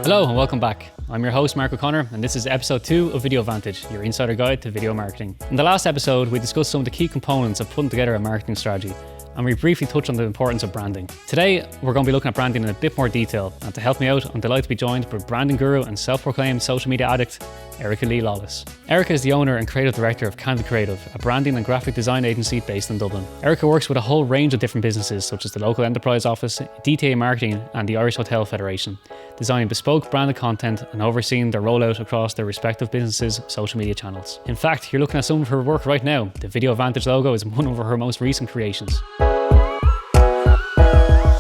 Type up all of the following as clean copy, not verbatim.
Hello and welcome back. I'm your host Mark O'Connor and this is episode 2 of Video Vantage, your insider guide to video marketing. In the last episode we discussed some of the key components of putting together a marketing strategy and we briefly touched on the importance of branding. Today we're going to be looking at branding in a bit more detail, and to help me out I'm delighted to be joined by branding guru and self-proclaimed social media addict Erica Lee Lawless. Erica is the owner and creative director of Candid Creative, a branding and graphic design agency based in Dublin. Erica works with a whole range of different businesses such as the local enterprise office, DTA Marketing and the Irish Hotel Federation, designing bespoke branded content and overseeing their rollout across their respective businesses' social media channels. In fact, you're looking at some of her work right now. The Video Vantage logo is one of her most recent creations.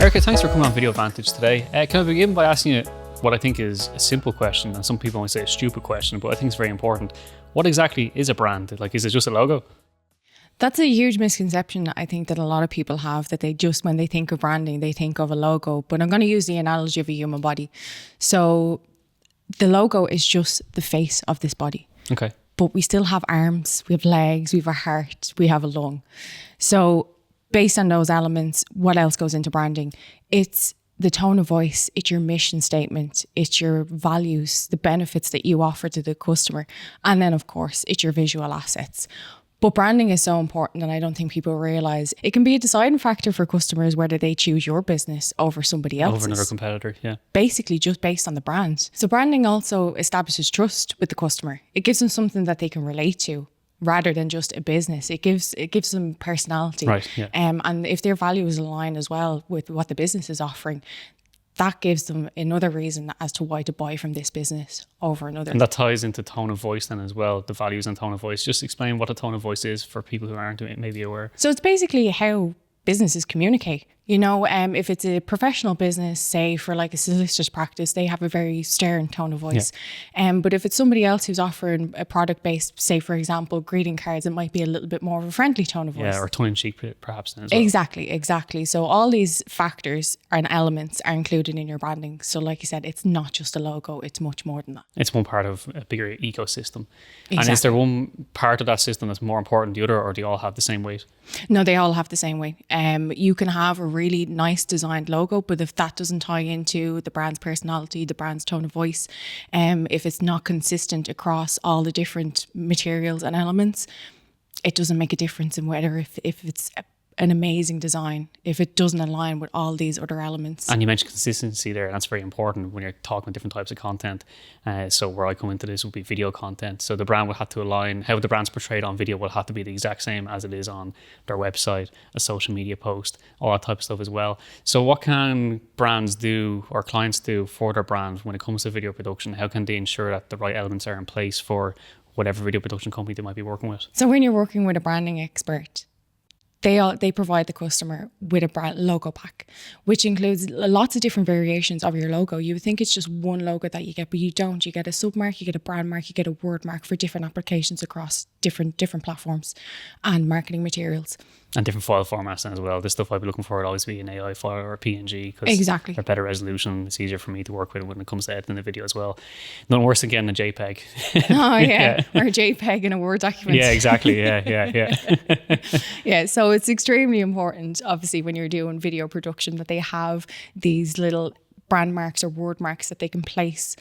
Erica, thanks for coming on Video Vantage today. Can I begin by asking you what I think is a simple question, and some people might say a stupid question, but I think it's very important. What exactly is a brand? Like, is it just a logo? That's a huge misconception I think that a lot of people have, that they just, when they think of branding, they think of a logo. But I'm going to use the analogy of a human body. So the logo is just the face of this body. Okay. But we still have arms, we have legs, we have a heart, we have a lung. So based on those elements, what else goes into branding? It's the tone of voice, it's your mission statement, it's your values, the benefits that you offer to the customer. And then of course, it's your visual assets. But branding is so important, and I don't think people realize it can be a deciding factor for customers whether they choose your business over somebody else's. Over another competitor, yeah. Basically just based on the brand. So branding also establishes trust with the customer. It gives them something that they can relate to rather than just a business. It gives them personality. Right, yeah. And if their values align as well with what the business is offering, that gives them another reason as to why to buy from this business over another. And that ties into tone of voice then as well, the values and tone of voice. Just explain what a tone of voice is for people who aren't maybe aware. So it's basically how businesses communicate. You know, if it's a professional business, say for like a solicitor's practice, they have a very stern tone of voice. Yeah. But if it's somebody else who's offering a product-based, say for example, greeting cards, it might be a little bit more of a friendly tone of voice. Yeah, or tongue-in-cheek perhaps then as well. Exactly. So all these factors and elements are included in your branding. So like you said, it's not just a logo, it's much more than that. It's one part of a bigger ecosystem. Exactly. And is there one part of that system that's more important than the other, or do you all have the same weight? No, they all have the same weight. You can have a really nice designed logo, but if that doesn't tie into the brand's personality, the brand's tone of voice, if it's not consistent across all the different materials and elements, it doesn't make a difference in whether if it's an amazing design, if it doesn't align with all these other elements. And you mentioned consistency there, and that's very important when you're talking about different types of content. So where I come into this would be video content. So the brand will have to align, how the brand's portrayed on video will have to be the exact same as it is on their website, a social media post, all that type of stuff as well. So what can brands do or clients do for their brand when it comes to video production? How can they ensure that the right elements are in place for whatever video production company they might be working with? So when you're working with a branding expert, they provide the customer with a brand logo pack, which includes lots of different variations of your logo. You would think it's just one logo that you get, but you don't. You get a submark, you get a brand mark, you get a word mark for different applications across different platforms and marketing materials. And different file formats then as well. The stuff I'd be looking for would always be an AI file or a PNG, because exactly. they're better resolution. It's easier for me to work with when it comes to editing the video as well. Nothing worse than getting a JPEG. Oh yeah, or a JPEG in a Word document. Yeah, exactly. Yeah. Yeah, so it's extremely important, obviously, when you're doing video production, that they have these little brand marks or word marks that they can place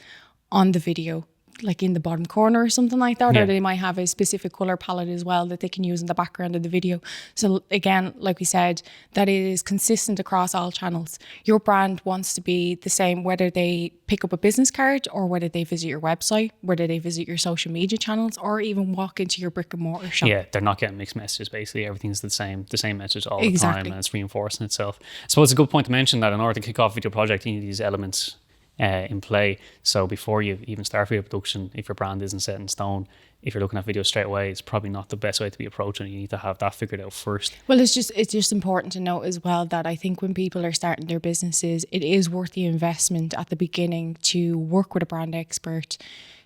on the video, like in the bottom corner or something like that, or they might have a specific color palette as well that they can use in the background of the video. So again, like we said, that it is consistent across all channels. Your brand wants to be the same whether they pick up a business card or whether they visit your website, whether they visit your social media channels, or even walk into your brick and mortar shop. Yeah, they're not getting mixed messages. Basically everything's the same message all the time, and it's reinforcing itself. So it's a good point to mention that in order to kick off a video project, you need these elements in play. So before you even start video production, if your brand isn't set in stone, if you're looking at video straight away, it's probably not the best way to be approaching it. You need to have that figured out first. Well, it's just important to note as well that I think when people are starting their businesses, it is worth the investment at the beginning to work with a brand expert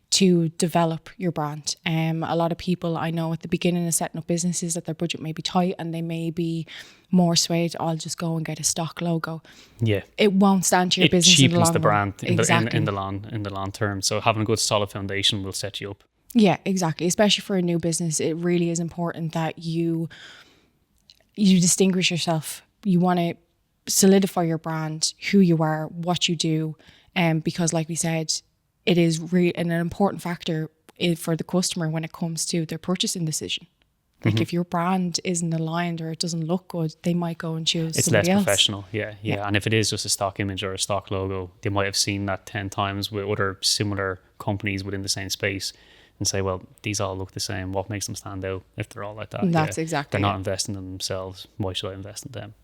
to develop your brand. A lot of people I know at the beginning of setting up businesses that their budget may be tight and they may be more swayed, I'll just go and get a stock logo. Yeah. It won't stand to your business in the long run. It cheapens the brand Exactly. in the long term. So having a good solid foundation will set you up. Yeah, exactly. Especially for a new business, it really is important that you distinguish yourself. You want to solidify your brand, who you are, what you do, because like we said, it is an important factor for the customer when it comes to their purchasing decision. Like if your brand isn't aligned or it doesn't look good, they might go and choose It's somebody less else. professional. Yeah. And if it is just a stock image or a stock logo, they might have seen that 10 times with other similar companies within the same space and say, well, these all look the same. What makes them stand out if they're all like that? That's exactly They're not it. investing in themselves. Why should I invest in them?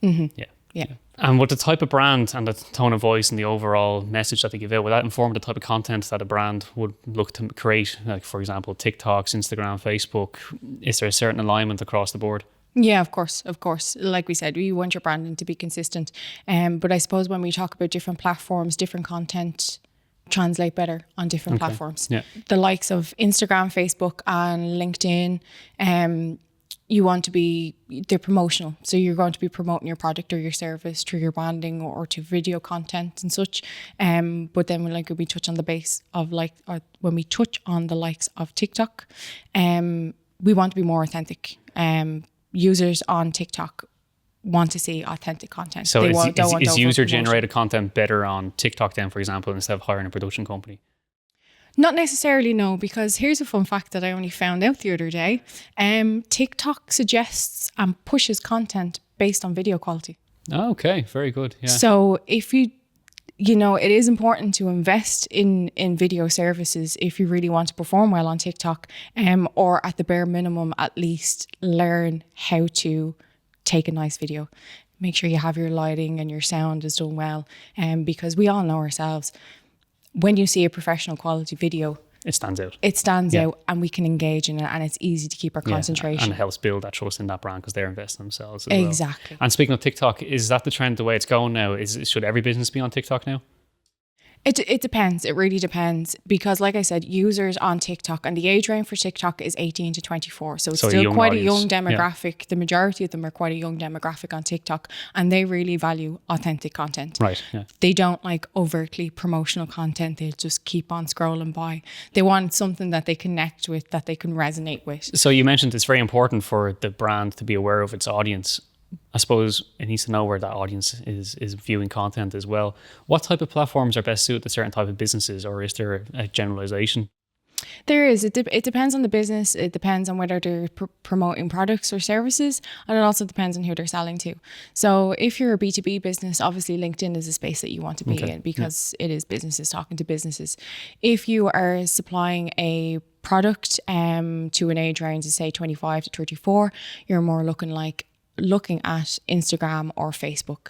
Yeah. And with the type of brand and the tone of voice and the overall message that they give out, would that inform the type of content that a brand would look to create? Like, for example, TikToks, Instagram, Facebook. Is there a certain alignment across the board? Yeah, of course. Like we said, we want your branding to be consistent. But I suppose when we talk about different platforms, different content translate better on different platforms. Yeah. The likes of Instagram, Facebook and LinkedIn, you want to be, they're promotional. So you're going to be promoting your product or your service through your branding or to video content and such. But then when we touch on the base of when we touch on the likes of TikTok, we want to be more authentic. Users on TikTok want to see authentic content. So is user-generated content better on TikTok then, for example, instead of hiring a production company? Not necessarily, no, because here's a fun fact that I only found out the other day. TikTok suggests and pushes content based on video quality. Oh, okay, very good. Yeah. So if it is important to invest in video services if you really want to perform well on TikTok, or at the bare minimum, at least learn how to take a nice video. Make sure you have your lighting and your sound is done well. Because we all know ourselves, when you see a professional quality video, it stands out. It stands out and we can engage in it and it's easy to keep our concentration. And it helps build that trust in that brand because they're investing themselves as exactly. Well. And speaking of TikTok, is that the trend, the way it's going now? Should every business be on TikTok now? It depends. It really depends because, like I said, users on TikTok and the age range for TikTok is 18 to 24. So it's still quite a young demographic. Yeah. The majority of them are quite a young demographic on TikTok and they really value authentic content. Right. Yeah. They don't like overtly promotional content. They just keep on scrolling by. They want something that they connect with, that they can resonate with. So you mentioned it's very important for the brand to be aware of its audience. I suppose it needs to know where that audience is viewing content as well. What type of platforms are best suited to certain type of businesses, or is there a generalization? There is. It depends on the business. It depends on whether they're promoting products or services, and it also depends on who they're selling to. So if you're a B2B business, obviously LinkedIn is a space that you want to be in because it is businesses talking to businesses. If you are supplying a product to an age range of say 25 to 34, you're more looking at Instagram or Facebook.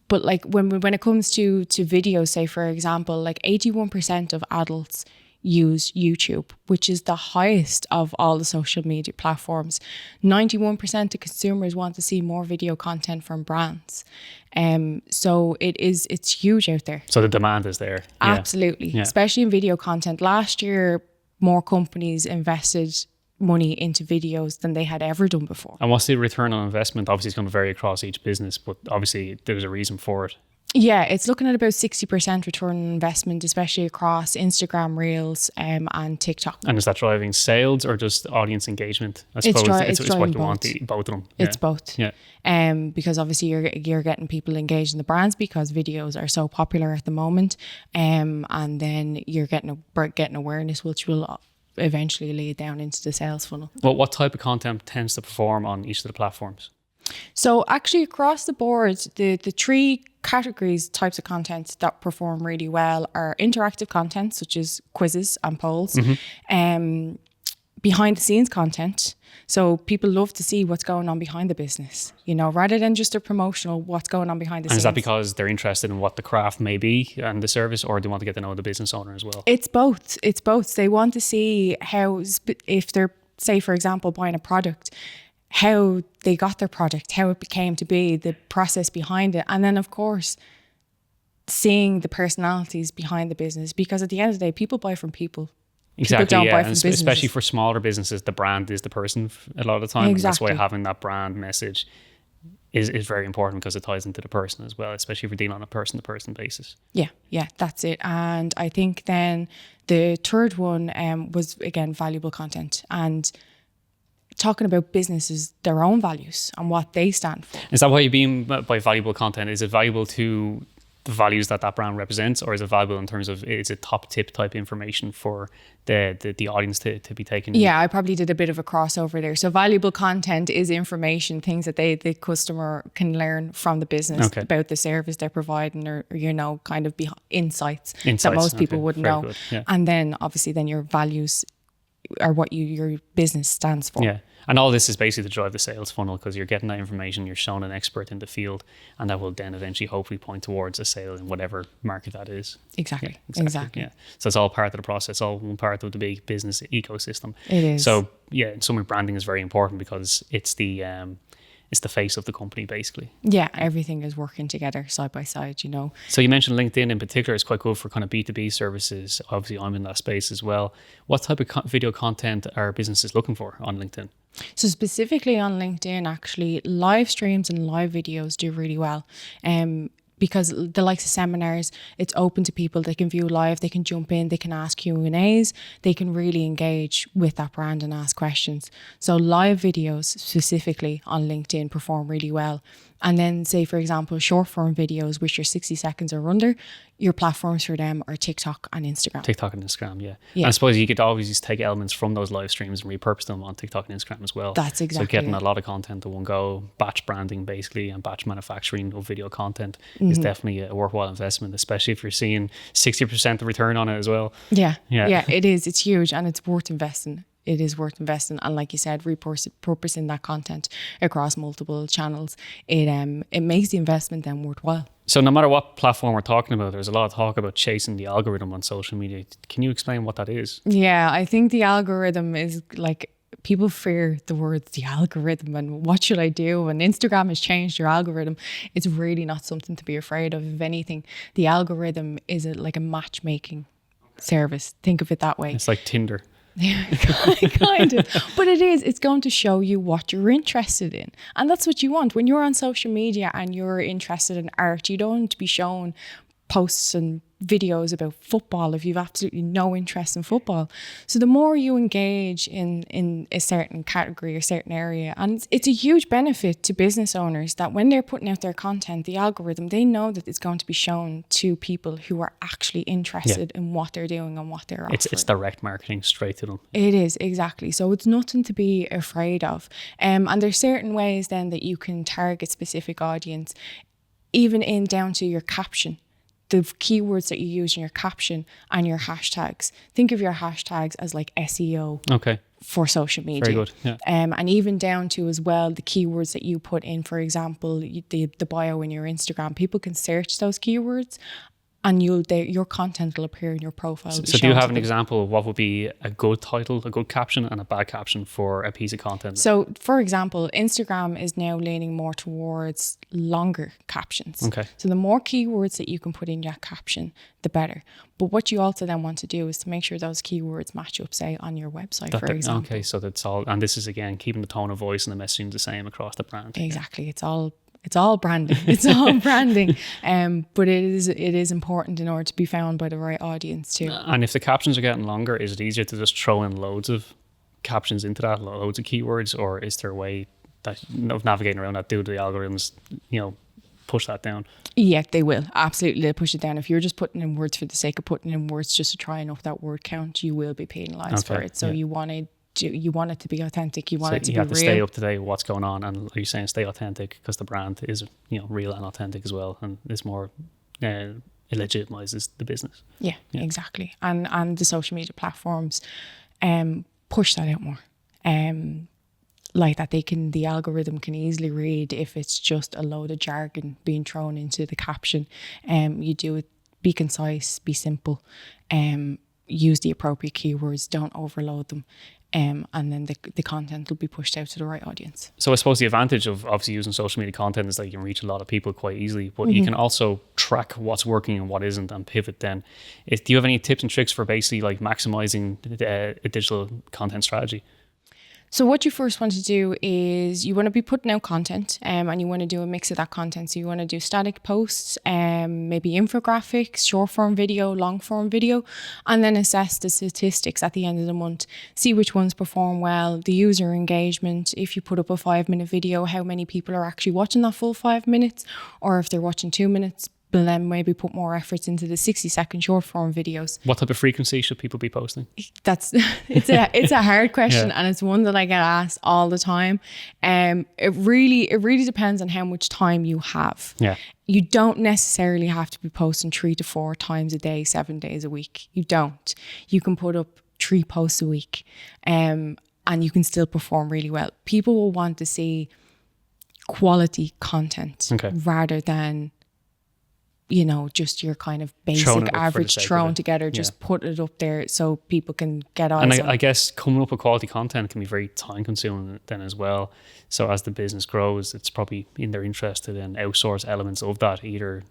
But like when it comes to video, say for example, like 81% of adults use YouTube, which is the highest of all the social media platforms. 91% of consumers want to see more video content from brands. So it's huge out there. So the demand is there. Absolutely. Especially in video content. Last year, more companies invested money into videos than they had ever done before. And what's the return on investment? Obviously it's going to vary across each business, but obviously there's a reason for it. Yeah, it's looking at about 60% return on investment, especially across Instagram Reels and TikTok. And is that driving sales or just audience engagement? I suppose it's what you want, both of them. It's both. Yeah. Because obviously you're getting people engaged in the brands because videos are so popular at the moment. And then you're getting awareness, which will eventually lead down into the sales funnel. Well, what type of content tends to perform on each of the platforms? So actually across the board, the three types of content that perform really well are interactive content, such as quizzes and polls, behind the scenes content. So people love to see what's going on behind the business, rather than just a promotional, what's going on behind the scenes. And is that because they're interested in what the craft may be and the service, or do they want to get to know the business owner as well? It's both. They want to see how, if they're, say, for example, buying a product, how they got their product, how it came to be, the process behind it. And then, of course, seeing the personalities behind the business, because at the end of the day, people buy from people. Exactly, yeah. And especially for smaller businesses, the brand is the person a lot of the time. Exactly. And that's why having that brand message is very important because it ties into the person as well, especially if you're dealing on a person-to-person basis. Yeah, that's it. And I think then the third one was, again, valuable content. And talking about businesses, their own values and what they stand for. Is that what you mean by valuable content? Is it valuable to the values that that brand represents, or is it valuable in terms of, is it top tip type information for the audience to be taken in? Yeah, I probably did a bit of a crossover there. So valuable content is information, things that the customer can learn from the business about the service they're providing, or kind of insights that most people wouldn't know. Good, yeah. And then obviously then your values are what your business stands for. Yeah. And all this is basically to drive the sales funnel, because you're getting that information, you're showing an expert in the field, and that will then eventually hopefully point towards a sale in whatever market that is. Exactly. Yeah, exactly. Yeah. So it's all part of the process, all one part of the big business ecosystem. It is. So yeah, in summary, branding is very important because it's the face of the company, basically. Yeah, everything is working together side by side, So you mentioned LinkedIn in particular is quite good for kind of B2B services. Obviously, I'm in that space as well. What type of video content are businesses looking for on LinkedIn? So specifically on LinkedIn, actually, live streams and live videos do really well. Because the likes of seminars, it's open to people. They can view live, they can jump in, they can ask Q&As, they can really engage with that brand and ask questions. So live videos specifically on LinkedIn perform really well. And then say, for example, short form videos, which are 60 seconds or under, your platforms for them are TikTok and Instagram. TikTok and Instagram, yeah. And I suppose you could always just take elements from those live streams and repurpose them on TikTok and Instagram as well. That's exactly So getting it. a lot of content in one go, batch branding basically, and batch manufacturing of video content is definitely a worthwhile investment, especially if you're seeing 60% of return on it as well. Yeah, it is. It's huge and it's worth investing. It is worth investing, and like you said, repurposing that content across multiple channels, it makes the investment then worthwhile. So no matter what platform we're talking about, there's a lot of talk about chasing the algorithm on social media. Can you explain what that is? Yeah, I think the algorithm is like, people fear the words the algorithm and what should I do, and Instagram has changed your algorithm. It's really not something to be afraid of. If anything, the algorithm is like a matchmaking service. Think of it that way. It's like Tinder. Kind of, but it's going to show you what you're interested in, and that's what you want when you're on social media and you're interested in art. You don't want to be shown posts and videos about football if you've absolutely no interest in football. So the more you engage in a certain category or certain area, and it's a huge benefit to business owners that when they're putting out their content, the algorithm, they know that it's going to be shown to people who are actually interested in what they're doing and what they're offering. It's direct marketing straight to them. It is, exactly. So it's nothing to be afraid of. And there's certain ways then that you can target specific audience, even in down to your caption. The keywords that you use in your caption and your hashtags. Think of your hashtags as like SEO for social media. Very good, yeah. And even down to as well the keywords that you put in, for example, the bio in your Instagram. People can search those keywords and your content will appear in your profile. So do you have an example of what would be a good title, a good caption, and a bad caption for a piece of content? So, for example, Instagram is now leaning more towards longer captions. Okay. So the more keywords that you can put in your caption, the better. But what you also then want to do is to make sure those keywords match up, say, on your website, for example. Okay, so that's all. And this is, again, keeping the tone of voice and the messaging the same across the brand. Exactly. It's all branding. It's all branding. But it is important in order to be found by the right audience too. And if the captions are getting longer, is it easier to just throw in loads of captions into that, loads of keywords, or is there a way of navigating around that? Do the algorithms, push that down? Yeah, they will. Absolutely. They'll push it down. If you're just putting in words for the sake of putting in words just to try and up that word count, you will be penalized for it. So you want it to be authentic. You want it to be real. You have to stay up to date with what's going on, and like you're saying, stay authentic, because the brand is real and authentic as well, and it's more it legitimizes the business. Yeah, exactly. And the social media platforms push that out more. Like that the algorithm can easily read if it's just a load of jargon being thrown into the caption. You do it, be concise, be simple, use the appropriate keywords, don't overload them. And then the content will be pushed out to the right audience. So I suppose the advantage of obviously using social media content is that you can reach a lot of people quite easily, but you can also track what's working and what isn't and pivot then. Do you have any tips and tricks for basically like maximizing a digital content strategy? So what you first want to do is you want to be putting out content and you want to do a mix of that content. So you want to do static posts, maybe infographics, short form video, long form video, and then assess the statistics at the end of the month. See which ones perform well, the user engagement. If you put up a 5-minute video, how many people are actually watching that full 5 minutes, or if they're watching 2 minutes, but then maybe put more efforts into the 60-second short form videos. What type of frequency should people be posting? It's a hard question, and it's one that I get asked all the time. It really depends on how much time you have. Yeah. You don't necessarily have to be posting 3 to 4 times a day, 7 days a week. You don't. You can put up 3 posts a week, and you can still perform really well. People will want to see quality content rather than, you know, just your kind of basic average thrown together. Just put it up there so people can get eyes on it. And I guess coming up with quality content can be very time consuming then as well. So as the business grows, it's probably in their interest to then outsource elements of that, either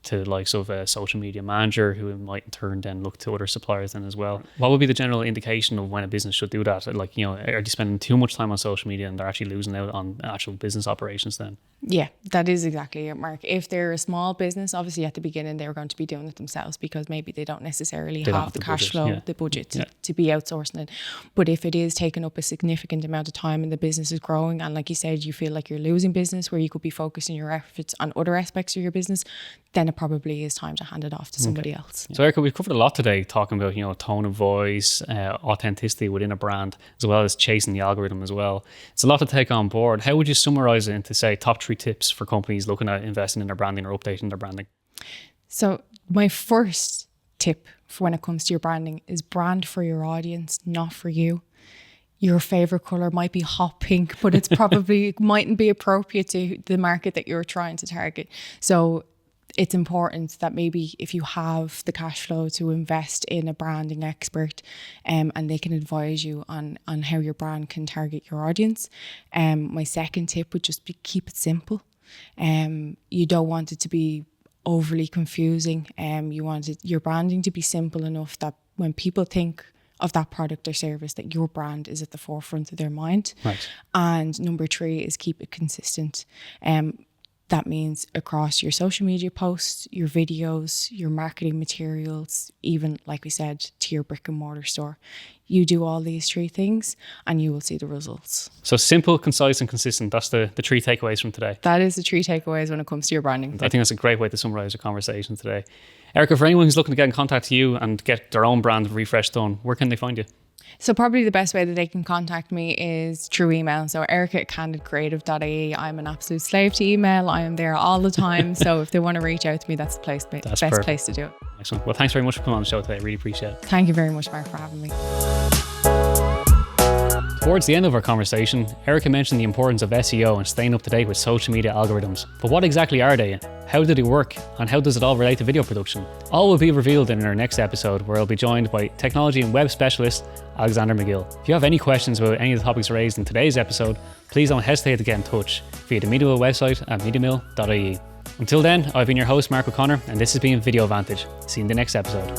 to the likes of a social media manager, who might in turn then look to other suppliers then as well. What would be the general indication of when a business should do that? Like, you know, are they spending too much time on social media and they're actually losing out on actual business operations then? Yeah, that is exactly it, Mark. If they're a small business, obviously at the beginning they're going to be doing it themselves because maybe they don't necessarily have the cash flow, the budget to be outsourcing it. But if it is taking up a significant amount of time and the business is growing, and like you said, you feel like you're losing business where you could be focusing your efforts on other aspects of your business, then it probably is time to hand it off to somebody else. So Erica, we've covered a lot today, talking about, you know, tone of voice, authenticity within a brand, as well as chasing the algorithm as well. It's a lot to take on board. How would you summarize it into, say, top 3 tips for companies looking at investing in their branding or updating their branding? So my first tip for when it comes to your branding is brand for your audience, not for you. Your favorite color might be hot pink, but it's probably mightn't be appropriate to the market that you're trying to target. So it's important that maybe if you have the cash flow to invest in a branding expert, and they can advise you on how your brand can target your audience. My second tip would just be keep it simple. You don't want it to be overly confusing. You want your branding to be simple enough that when people think of that product or service, that your brand is at the forefront of their mind. Right. And number 3 is keep it consistent. That means across your social media posts, your videos, your marketing materials, even, like we said, to your brick and mortar store. You do all these 3 things and you will see the results. So simple, concise and consistent. That's the 3 takeaways from today. That is the 3 takeaways when it comes to your branding. I think that's a great way to summarize our conversation today. Erica, for anyone who's looking to get in contact with you and get their own brand refresh done, where can they find you? So probably the best way that they can contact me is through email. So erica@candidcreative.ie. I'm an absolute slave to email. I am there all the time. So if they want to reach out to me, that's the best place to do it. Excellent. Well, thanks very much for coming on the show today. I really appreciate it. Thank you very much, Mark, for having me. Towards the end of our conversation, Erica mentioned the importance of SEO and staying up to date with social media algorithms. But what exactly are they? How do they work? And how does it all relate to video production? All will be revealed in our next episode, where I'll be joined by technology and web specialist Alexander McGill. If you have any questions about any of the topics raised in today's episode, please don't hesitate to get in touch via the MediaMill website at mediamill.ie. Until then, I've been your host, Mark O'Connor, and this has been Video Vantage. See you in the next episode.